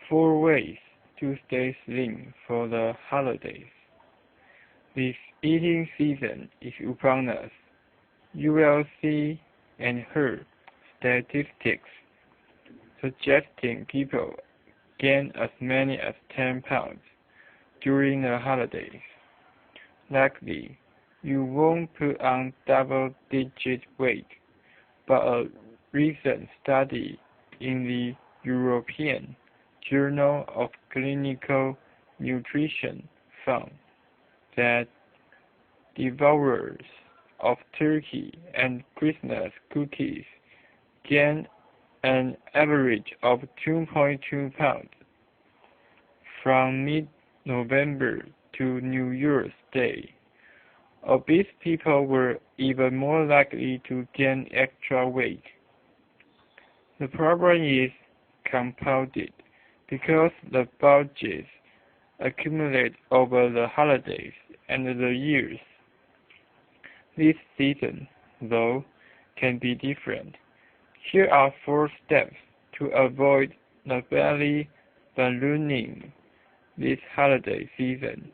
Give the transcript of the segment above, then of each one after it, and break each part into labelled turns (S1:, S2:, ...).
S1: 4 ways to stay slim for the holidays. This eating season is upon us. You will see and hear statistics suggesting people gain as many as 10 pounds during the holidays. Likely, you won't put on double-digit weight, but a recent study in the European Journal of Clinical Nutrition found that devourers of turkey and Christmas cookies gain an average of 2.2 pounds from mid-November to New Year's Day. Obese people were even more likely to gain extra weight. The problem is compounded because the bulges accumulate over the holidays and the years. This season, though, can be different. Here are 4 steps to avoid the belly ballooning this holiday season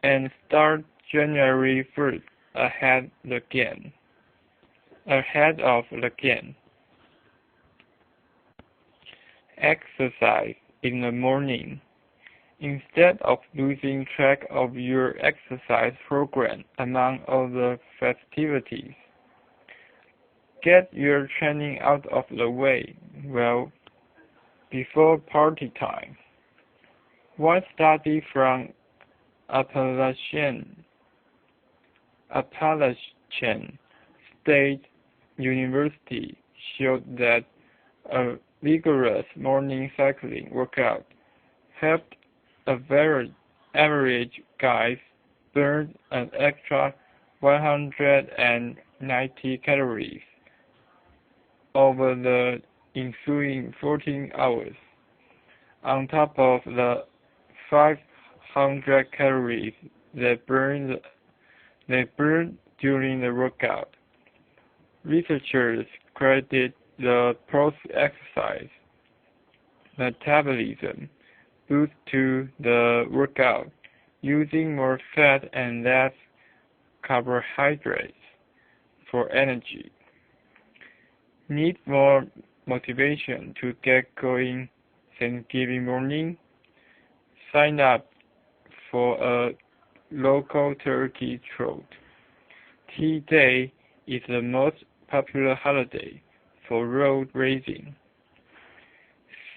S1: and start January 1st ahead of the game. Exercise in the morning. Instead of losing track of your exercise program among all the festivities, get your training out of the way well before party time. One study from Appalachian State University showed that a vigorous morning cycling workout helped average guys burn an extra 190 calories over the ensuing 14 hours, on top of the 500 calories they burned during the workout. Researchers credit the post-exercise metabolism boost to the workout using more fat and less carbohydrates for energy. Need more motivation to get going Thanksgiving morning? Sign up for a local turkey trot. Tea Day is the most popular holiday for road racing.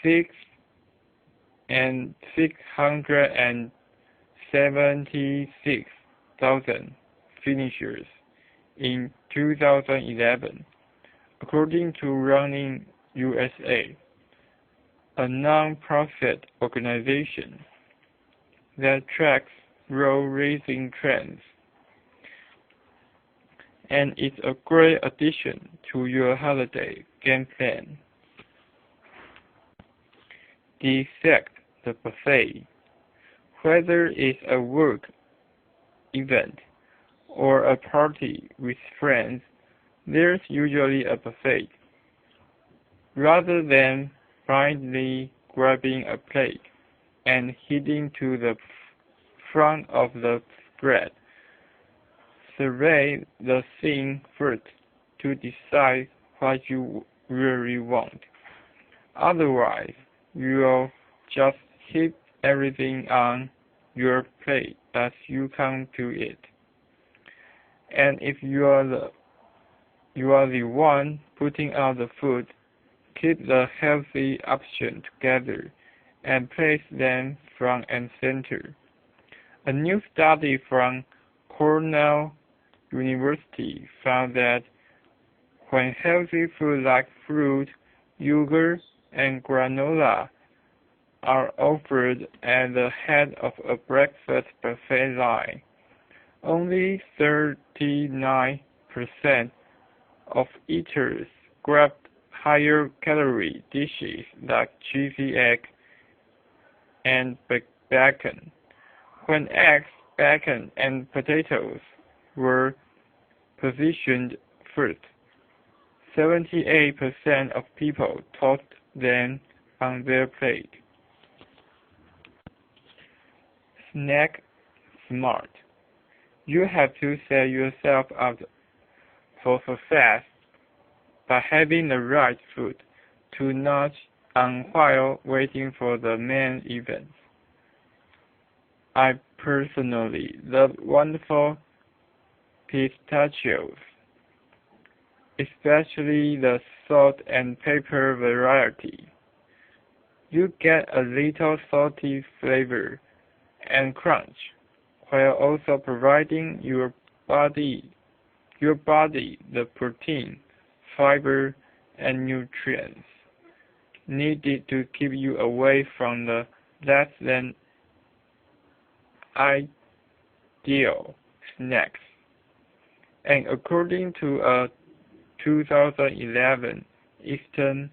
S1: 676,000 finishers in 2011, according to Running USA, a non-profit organization that tracks road racing trends, and it's a great addition to your holiday game plan. Dissect the buffet. Whether it's a work event or a party with friends, there's usually a buffet. Rather than blindly grabbing a plate and heading to the front of the spread, survey the scene first to decide what you really want. Otherwise, you'll just heap everything on your plate as you come to it. And if you are the one putting out the food, keep the healthy option together and place them front and center. A new study from Cornell University found that when healthy food like fruit, yogurt, and granola are offered at the head of a breakfast buffet line, only 39% of eaters grabbed higher calorie dishes like cheesy egg and bacon. When eggs, bacon, and potatoes were positioned first, 78% of people tossed them on their plate. snack smart. You have to set yourself up for success by having the right food to nudge on while waiting for the main event. I personally love wonderful pistachios, especially the salt and pepper variety. You get a little salty flavor and crunch, while also providing your body the protein, fiber, and nutrients needed to keep you away from the less than ideal snacks. And according to a 2011 Eastern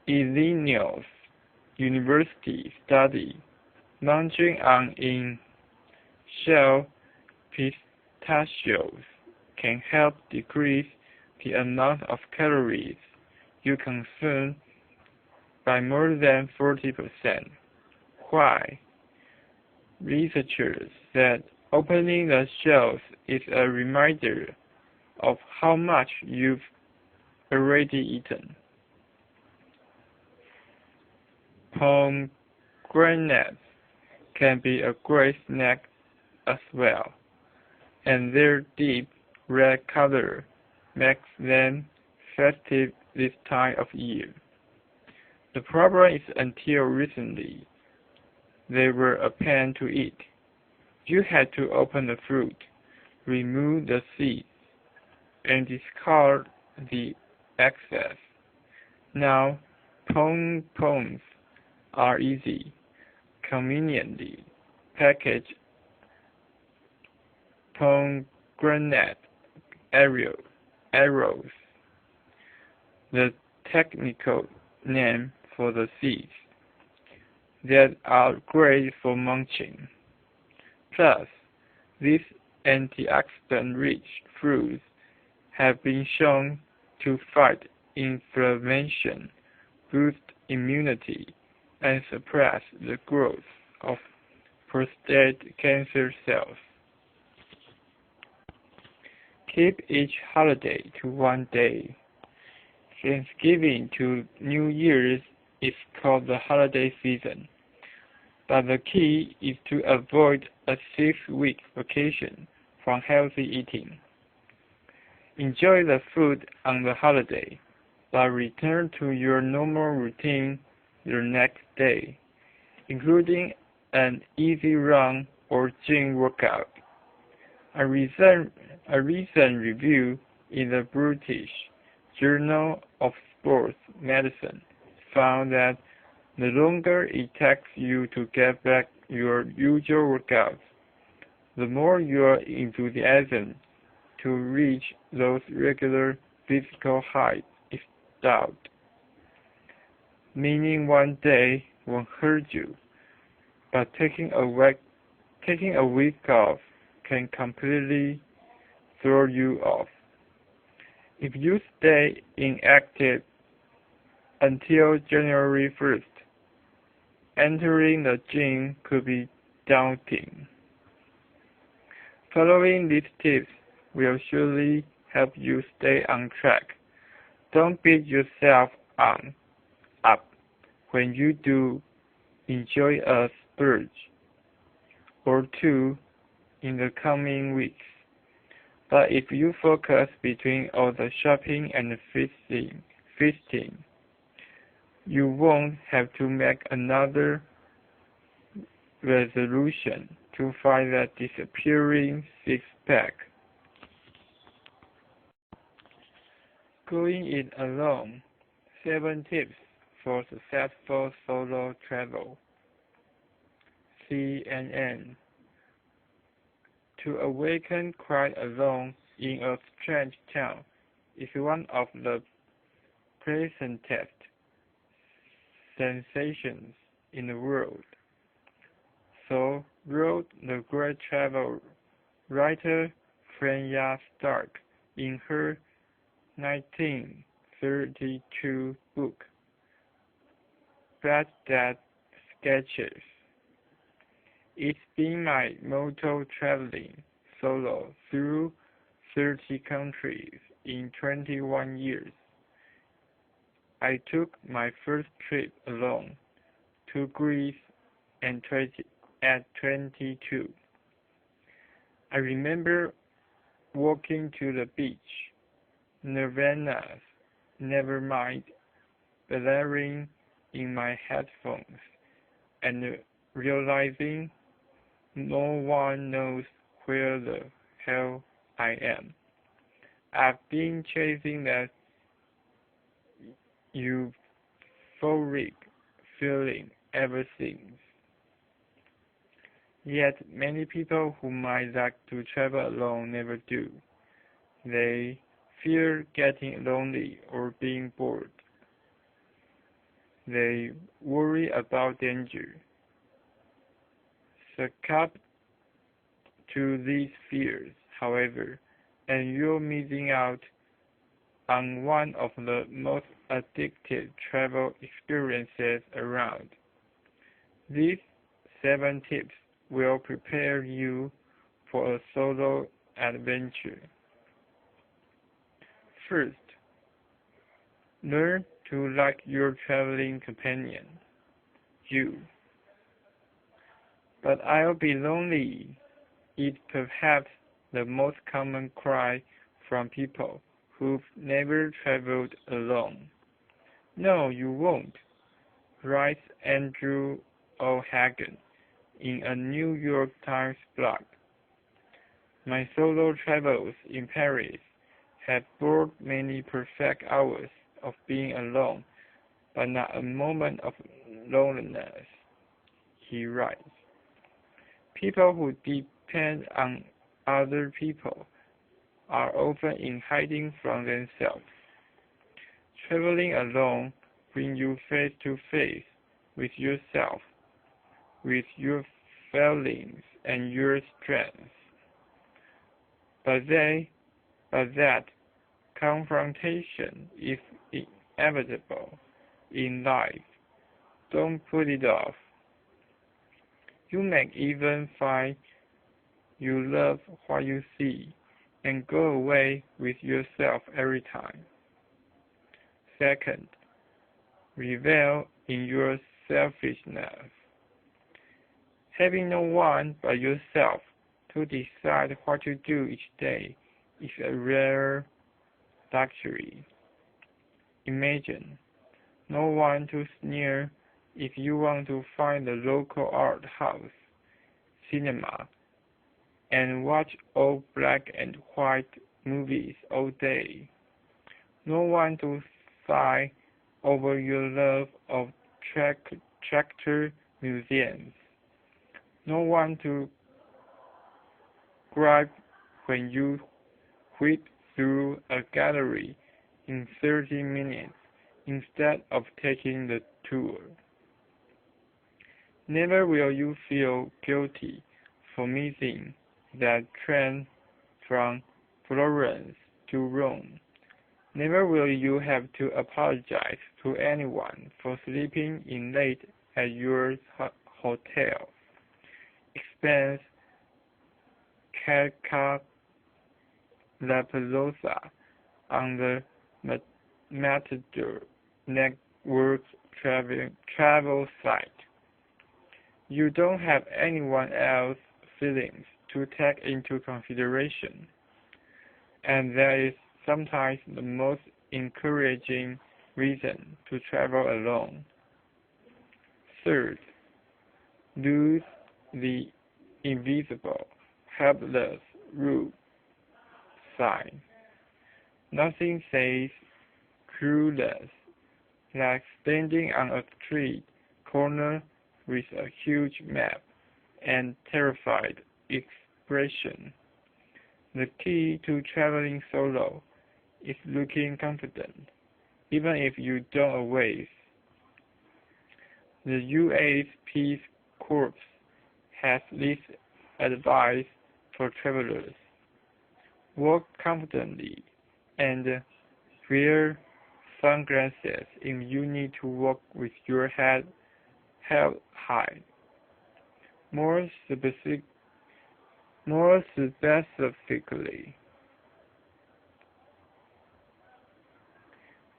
S1: Illinois University study, munching on in-shell pistachios can help decrease the amount of calories you consume by more than 40%. Why? Researchers said opening the shells is a reminder of how much you've already eaten. Pomegranates can be a great snack as well, and their deep red color makes them festive this time of year. The problem is until recently, they were a pain to eat. You had to open the fruit, remove the seeds, and discard the excess. Now, pomes are easy, conveniently packaged pomegranate arrows, the technical name for the seeds, that are great for munching. Plus, these antioxidant-rich fruits have been shown to fight inflammation, boost immunity, and suppress the growth of prostate cancer cells. Keep each holiday to one day. Thanksgiving to New Year's is called the holiday season, but the key is to avoid a 6-week vacation from healthy eating. Enjoy the food on the holiday, but return to your normal routine the next day, including an easy run or gym workout. A recent review in the British Journal of Sports Medicine found that the longer it takes you to get back your usual workouts, the more your enthusiasm to reach those regular physical heights is doubt. Meaning one day won't hurt you, but taking a week off can completely throw you off. If you stay inactive until January 1st, entering the gym could be daunting. Following these tips will surely help you stay on track. Don't beat yourself up when you do enjoy a splurge or two in the coming weeks. But if you focus between all the shopping and feasting, you won't have to make another resolution to find that disappearing six-pack. Going it alone. 7 tips for successful solo travel. CNN. To awaken quite alone in a strange town is one of the pleasantest sensations in the world. So wrote the great travel writer Freya Stark in her 1932 book, Baghdad Sketches. It's been my motto traveling solo through 30 countries in 21 years. I took my first trip alone to Greece at 22. I remember walking to the beach, Nirvana's Nevermind blaring in my headphones, and realizing no one knows where the hell I am. I've been chasing that euphoric feeling ever since. Yet many people who might like to travel alone never do. They fear getting lonely or being bored. They worry about danger. Succumb to these fears, however, and you're missing out on one of the most addictive travel experiences around. These 7 tips will prepare you for a solo adventure. First, learn to like your traveling companion, you. But I'll be lonely is perhaps the most common cry from people who've never traveled alone. No, you won't, writes Andrew O'Hagan in a New York Times blog. My solo travels in Paris have brought many perfect hours of being alone, but not a moment of loneliness, he writes. People who depend on other people are often in hiding from themselves. Traveling alone brings you face to face with yourself, with your failings and your strengths. But that confrontation is inevitable in life. Don't put it off. You may even find you love what you see and go away with yourself every time. Second, revel in your selfishness. Having no one but yourself to decide what to do each day is a rare luxury. Imagine no one to sneer if you want to find the local art house, cinema, and watch old black and white movies all day. No one to sigh over your love of tractor museums. No one to gripe when you whip through a gallery in 30 minutes instead of taking the tour. Never will you feel guilty for missing that train from Florence to Rome. Never will you have to apologize to anyone for sleeping in late at your hotel. Expense Calcapalosa on the Matador Network's travel site. You don't have anyone else's feelings to take into consideration, and that is sometimes the most encouraging reason to travel alone. Third, lose the invisible, helpless rule sign. Nothing says clueless like standing on a street corner with a huge map and terrified expression. The key to traveling solo is looking confident, even if you don't always. The U.S. Peace Corps has this advice for travelers. Walk confidently and wear sunglasses if you need to walk with your head held high. More specifically,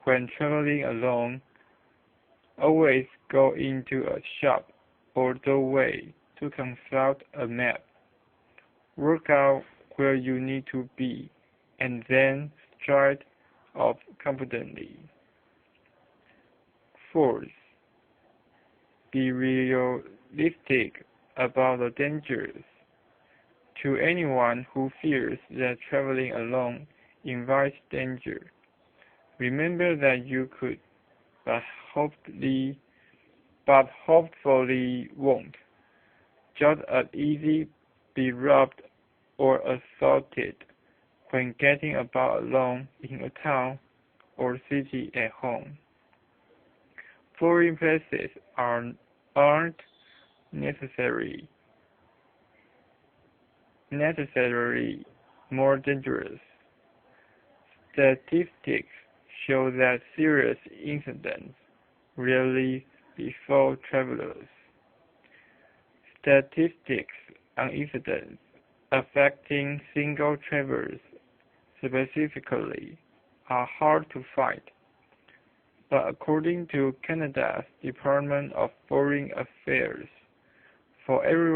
S1: when traveling alone, always go into a shop or doorway to consult a map. Work out where you need to be, and then stride off confidently. Fourth, be realistic about the dangers. To anyone who fears that traveling alone invites danger, remember that you could, but hopefully won't, just as easily be robbed or assaulted when getting about alone in a town or city at home. Foreign places aren't necessarily more dangerous. Statistics show that serious incidents rarely befall travelers. Statistics on incidents affecting single travelers specifically are hard to find, but according to Canada's Department of Foreign Affairs, for every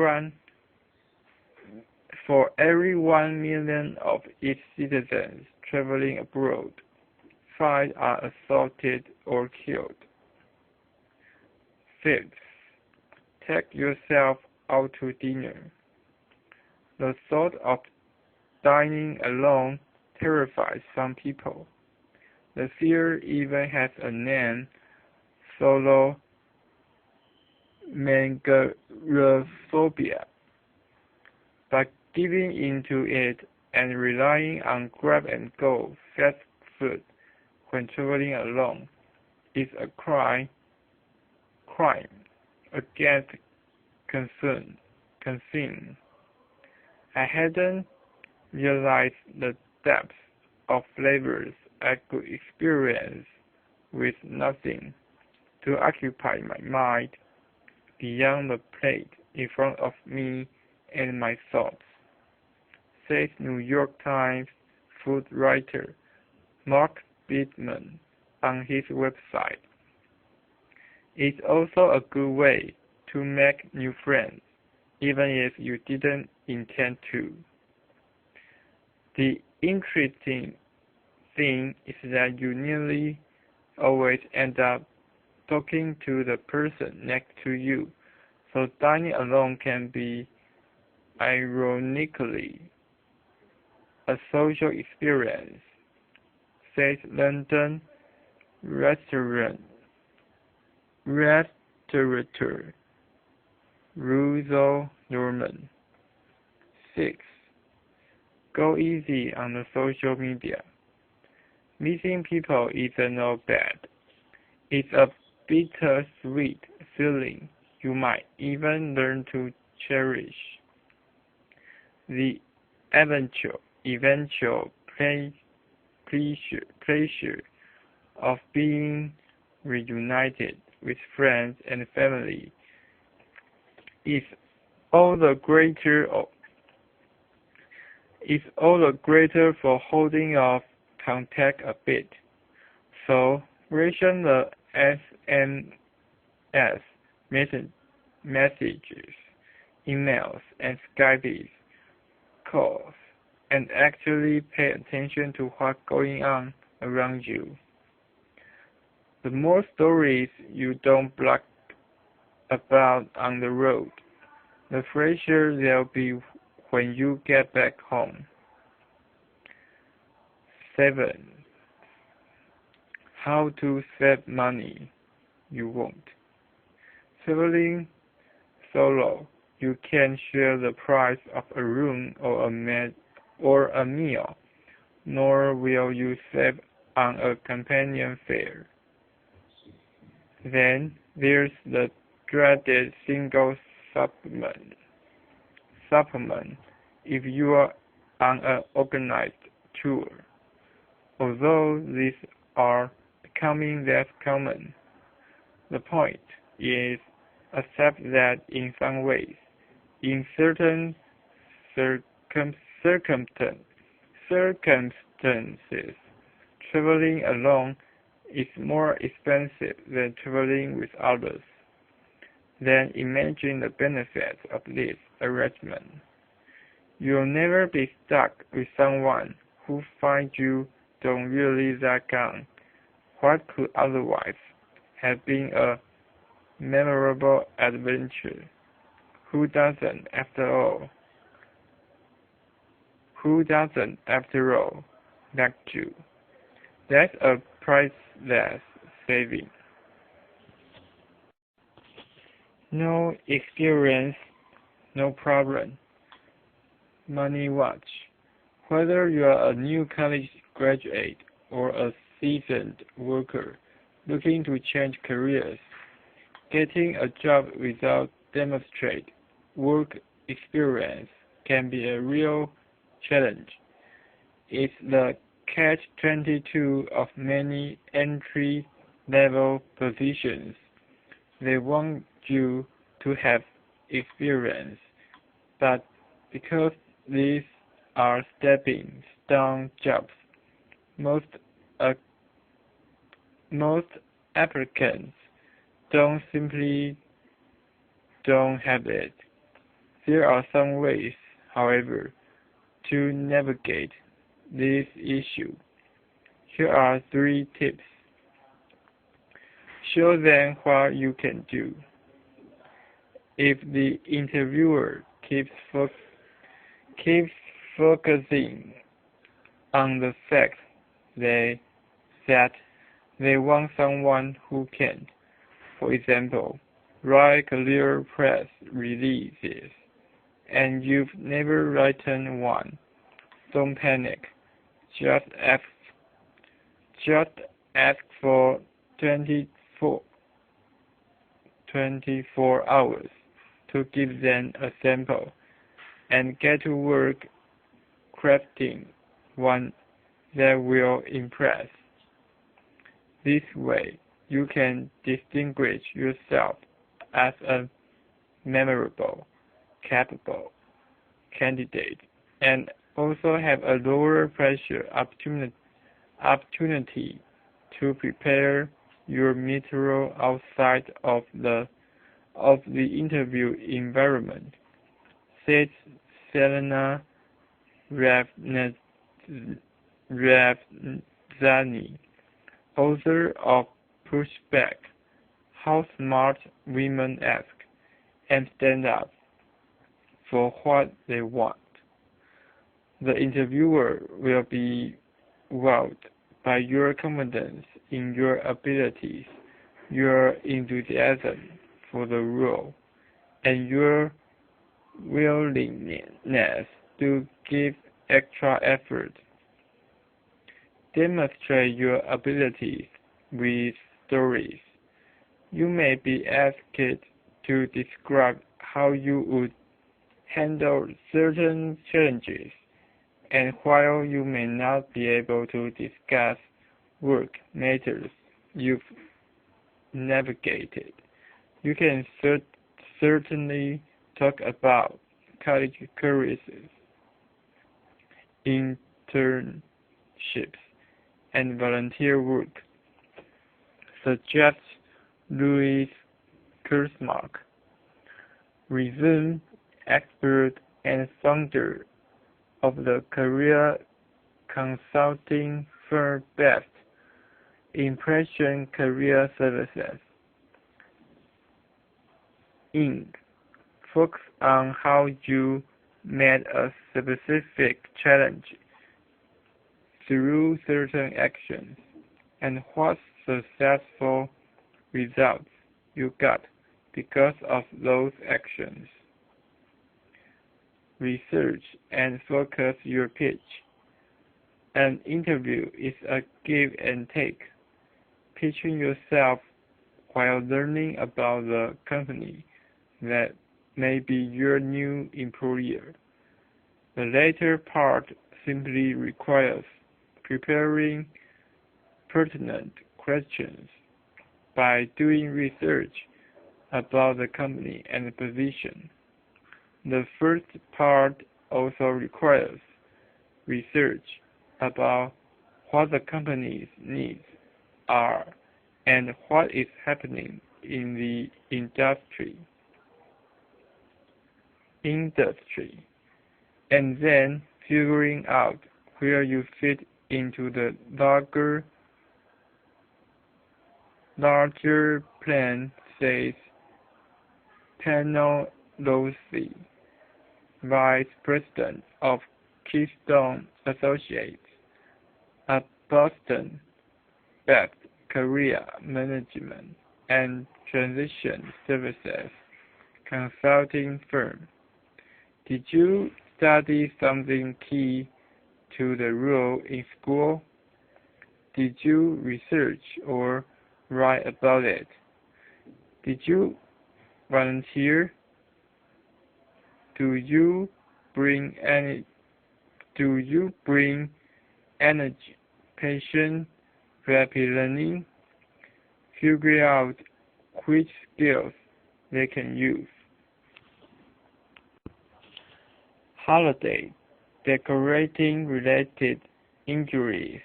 S1: 1 million of its citizens traveling abroad, 5 are assaulted or killed. Fifth, take yourself out to dinner. The thought of dining alone terrifies some people. The fear even has a name, solomegarophobia. But giving into it and relying on grab-and-go fast food when traveling alone is a crime against conscience. I hadn't realized the depth of flavors I could experience with nothing to occupy my mind beyond the plate in front of me and my thoughts, says New York Times food writer Mark Bittman on his website. It's also a good way to make new friends, even if you didn't intend to. The interesting thing is that you nearly always end up talking to the person next to you, so dining alone can be, ironically, a social experience, says London restaurateur Russell Norman. 6. Go easy on the social media. Missing people isn't all bad. It's a bittersweet feeling you might even learn to cherish. The eventual pleasure of being reunited with friends and family is all the greater for holding off contact a bit. So ration the SMS messages, emails, and Skypes calls, and actually pay attention to what's going on around you. The more stories you don't blog about on the road, the fresher they'll be when you get back home. 7. How to save money you won't. Traveling solo, you can share the price of a room or a meal, nor will you save on a companion fare. Then there's the dreaded single supplement if you are on an organized tour. Although these are becoming less common, the point is accept that in some ways In certain circumstances, traveling alone is more expensive than traveling with others. Then imagine the benefits of this arrangement. You'll never be stuck with someone who finds you don't really that gun. What could otherwise have been a memorable adventure? Who doesn't, after all, like you? That's a priceless saving. No experience, no problem. Money watch. Whether you are a new college graduate or a seasoned worker looking to change careers, getting a job without demonstrate work experience can be a real challenge. It's the catch-22 of many entry-level positions. They want you to have experience, but because these are stepping stone jobs, most applicants simply don't have it. There are some ways, however, to navigate this issue. Here are 3 tips. Show them what you can do. If the interviewer keeps focusing on the fact that they want someone who can, for example, write career press releases, and you've never written one, don't panic. Just ask for 24 hours to give them a sample and get to work crafting one that will impress. This way, you can distinguish yourself as a memorable, capable candidate and also have a lower pressure opportunity to prepare your material outside of the interview environment, said Selena Ravzani, author of Pushback: How Smart Women Ask and Stand Up for What They Want. The interviewer will be wowed by your confidence in your abilities, your enthusiasm for the role, and your willingness to give extra effort. Demonstrate your abilities with stories. You may be asked to describe how you would handle certain challenges, and while you may not be able to discuss work matters you've navigated, you can certainly talk about college careers, internships, and volunteer work, suggests Louis Kurzmark, resume expert and founder of the career consulting firm Best Impression Career Services, Inc. Focus on how you met a specific challenge through certain actions and what successful results you got because of those actions. Research and focus your pitch. An interview is a give and take. Pitching yourself while learning about the company that may be your new employer. The latter part simply requires preparing pertinent questions by doing research about the company and the position. The first part also requires research about what the company's needs are and what is happening in the industry, and then figuring out where you fit into the larger plan, says Penelope, Vice President of Keystone Associates, a Boston-backed career management and transition services consulting firm. Did you study something key to the role in school? Did you research or write about it? Did you volunteer? Do you bring energy, passion, rapid learning? Figure out which skills they can use. Holiday decorating related injuries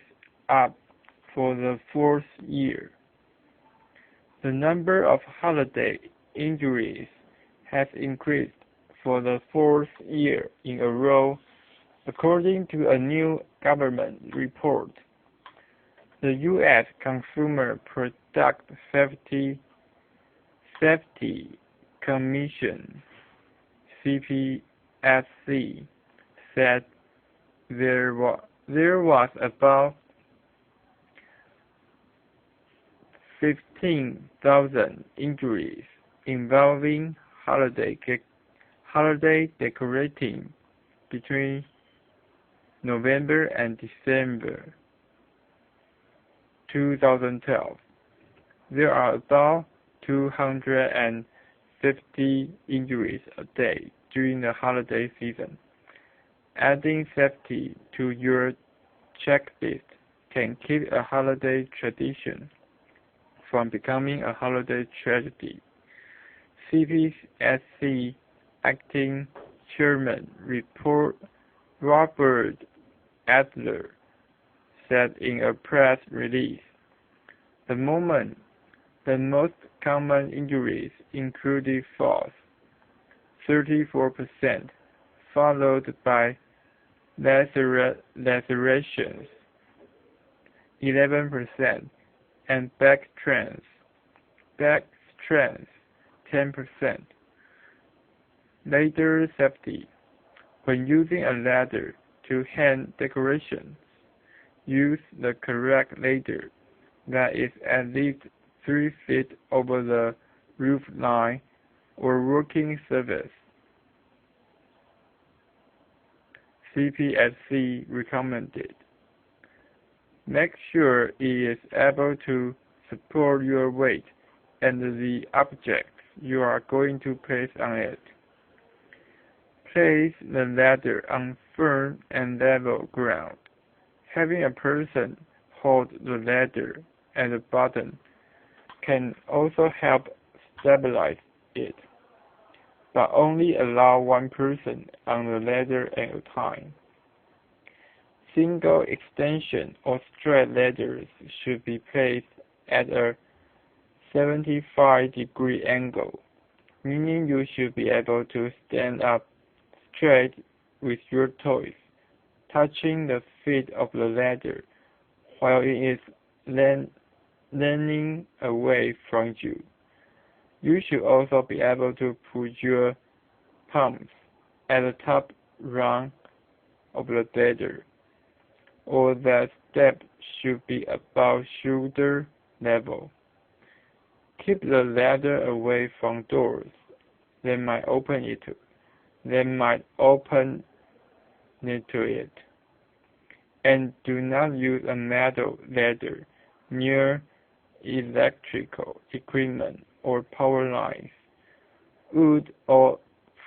S1: up for the fourth year. The number of holiday injuries has increased for the fourth year in a row, according to a new government report. The U.S. Consumer Product Safety Commission (CPSC) said there was about 15,000 injuries involving holiday decorating between November and December 2012. There are about 250 injuries a day during the holiday season. Adding safety to your checklist can keep a holiday tradition from becoming a holiday tragedy. CPSC Acting Chairman Robert Adler said in a press release, the most common injuries included falls, 34%, followed by lacerations, 11%, and back strains, 10%. Ladder safety. When using a ladder to hang decorations, use the correct ladder that is at least 3 feet over the roof line or working surface. CPSC recommended. Make sure it is able to support your weight and the objects you are going to place on it. Place the ladder on firm and level ground. Having a person hold the ladder at the bottom can also help stabilize it, but only allow one person on the ladder at a time. Single extension or straight ladders should be placed at a 75-degree angle, meaning you should be able to stand up straight with your toes touching the feet of the ladder while it is leaning away from you. You should also be able to put your palms at the top rung of the ladder, or that step should be above shoulder level. Keep the ladder away from doors that might open into it, and do not use a metal ladder near electrical equipment or power lines. Wood or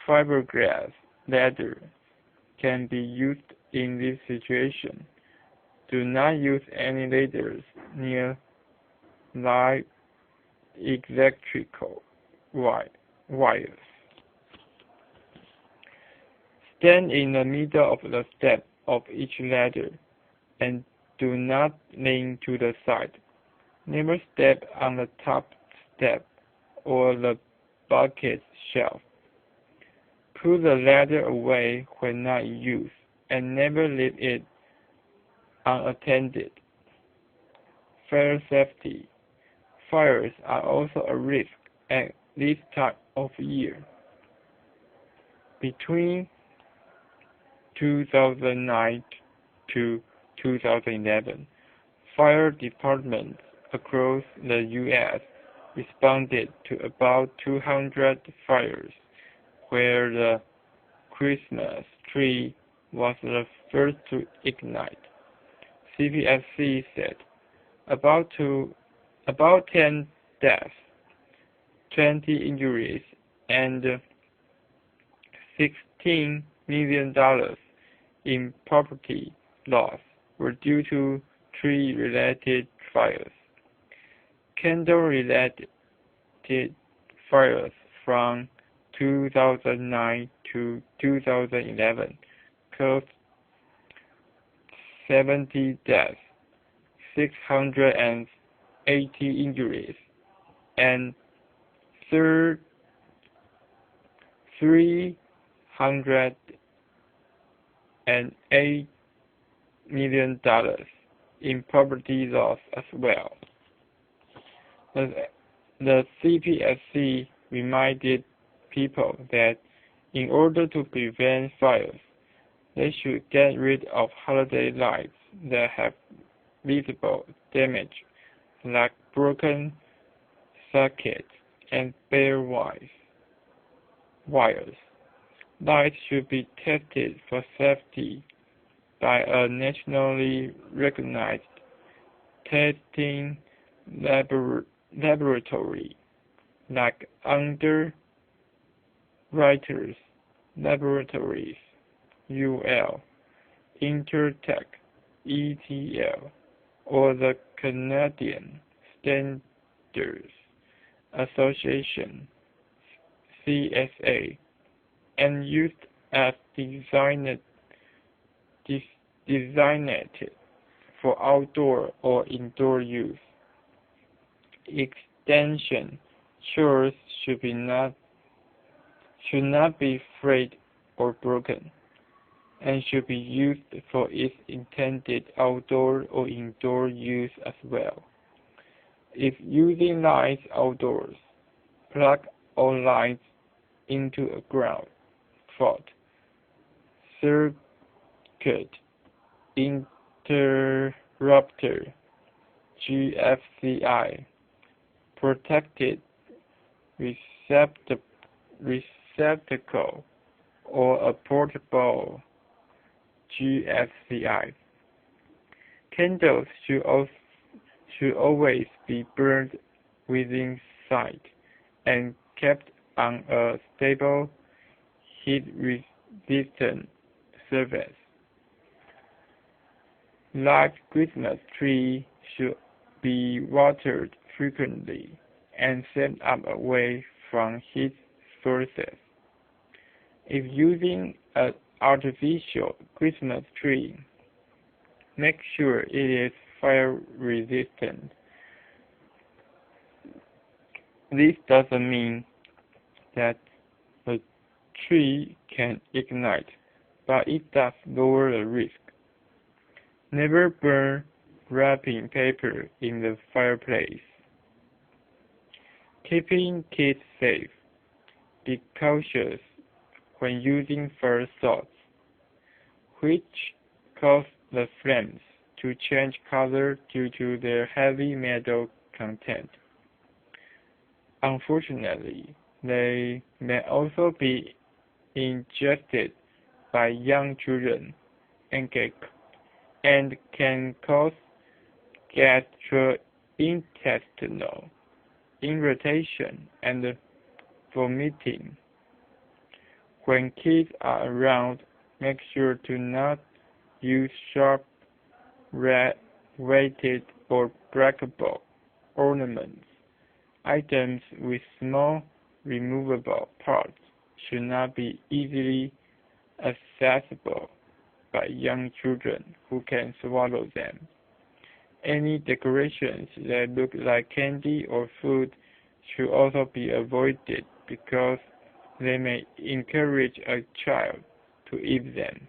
S1: fiberglass ladders can be used in this situation. Do not use any ladders near live electrical wires. Stand in the middle of the step of each ladder and do not lean to the side. Never step on the top step or the bucket shelf. Put the ladder away when not in use and never leave it unattended. Fire safety. Fires are also a risk at this time of year. Between 2009 to 2011, fire departments across the U.S. responded to about 200 fires, where the Christmas tree was the first to ignite. CPSC said about 10 deaths, 20 injuries, and $16 million in property loss were due to tree-related fires. Candle-related fires from 2009 to 2011 caused 70 deaths, 680 injuries, and $308 million in property loss as well. The CPSC reminded people that in order to prevent fires, they should get rid of holiday lights that have visible damage, like broken sockets and bare wires. Lights should be tested for safety by a nationally recognized testing laboratory, like Underwriters Laboratories, UL, Intertech, ETL, or the Canadian Standards Association, CSA, and used as designed for outdoor or indoor use. Extension cords should not be frayed or broken, and should be used for its intended outdoor or indoor use as well. If using lights outdoors, plug all lights into a ground fault circuit interrupter (GFCI) protected receptacle or a portable GFCI. Candles should always be burned within sight and kept on a stable, heat-resistant surface. Live Christmas tree should be watered frequently and set up away from heat sources. If using an artificial Christmas tree, make sure it is fire resistant. This doesn't mean that the tree can ignite, but it does lower the risk. Never burn wrapping paper in the fireplace. Keeping kids safe. Be cautious when using fire salts, which cause the flames to change color due to their heavy metal content. Unfortunately, they may also be ingested by young children and can cause gastrointestinal irritation and vomiting. When kids are around, make sure to not use sharp, weighted, or breakable ornaments. Items with small, removable parts should not be easily accessible by young children who can swallow them. Any decorations that look like candy or food should also be avoided because they may encourage a child to eat them.